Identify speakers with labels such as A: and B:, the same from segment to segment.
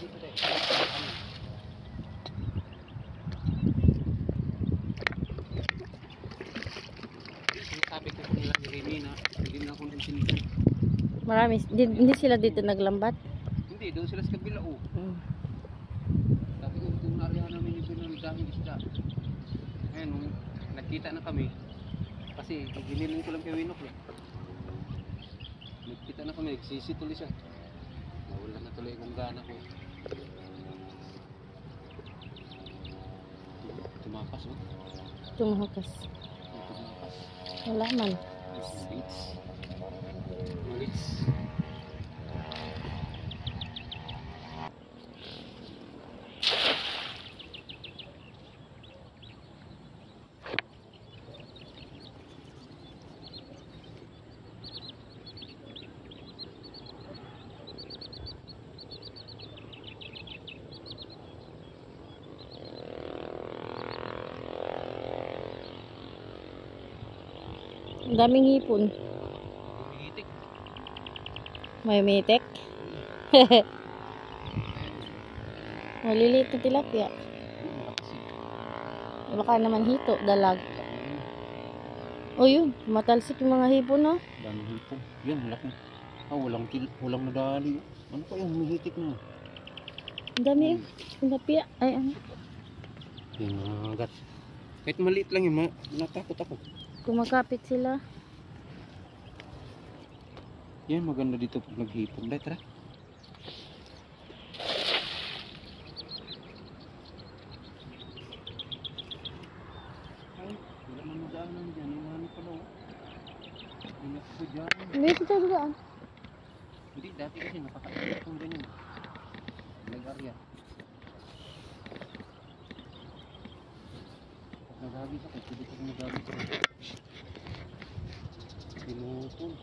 A: Sabi ko kung nila ni Remy na hindi na ako nagsinigan.
B: Marami, hindi sila dito naglambat?
A: Hindi, doon sila sa kabila o. Sabi ko kung naarihan namin yung doon ng daming isda. Ngayon, nung nagkita na kami, kasi ginilin ko lang kay Winok eh. Nagkita na kami, nagsisi tuloy siya. Nawala na tuloy kung gana ko. Tumakas o.
B: Tumakas.
A: Tumakas.
B: Wala man.
A: Malits. Malits.
B: Ang daming hipon.
A: Umiitik.
B: May umiitik. Maliliit na tilapia. Baka naman hito, dalag. O yun, matalsik yung mga hipon no?
A: Daming hipon. Yan, malaki. Walang nadali. Ano pa yung umiitik na?
B: Ang dami yung tilapia. Ay, ano?
A: Yung agat. Kahit maliit lang yun, natakot ako.
B: Kumakapit sila.
A: Yan, maganda dito pag naghipon. Dahil tara. Ay, wala man madaanan dyan. Yung ano pala o. Ingat ko dyan.
B: Hindi ito daan.
A: Hindi, dati kasi nakakain itong ganyan. Nag-area. Pag nagagis ako, pwede ko nagagis ako. Pinutol.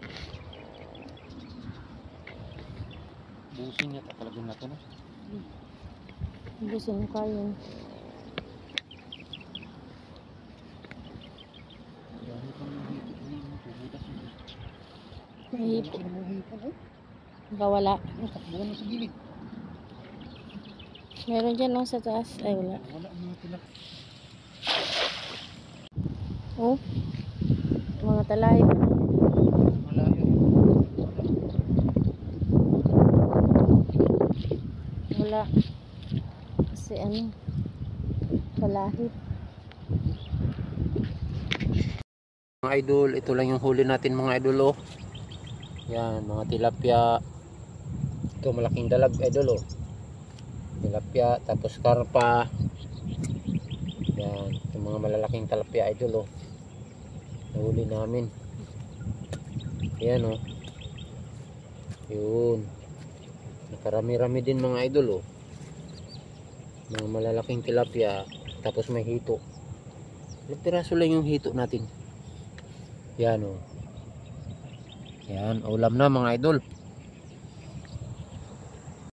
A: Busin niya talaga na ito na.
B: Busin mo kayo.
A: Dahil kung nahipit niya mo, pubutas mo.
B: Mahipon.
A: Nahipon oh.
B: Wala.
A: Takbuhan mo sa gilid.
B: Meron dyan no, sa taas. Ay, wala.
A: Wala mga tilak.
B: Oh. Mga talay.
A: Malayo.
B: Wala. Kasi ano, palahit.
A: Mga idol, ito lang yung huli natin mga idol oh. Yan, mga tilapia. Ito malaking dalag idol oh. Tilapia, tapos karpa. Yan, yung mga malalaking tilapia idol oh. Nahuli namin. Yan oh. Yun. Nakarami-rami din mga idol oh. Mga malalaking tilapia, tapos may hito. Ilang piraso lang yung hito natin. Yan oh. Yan, ulam na mga idol.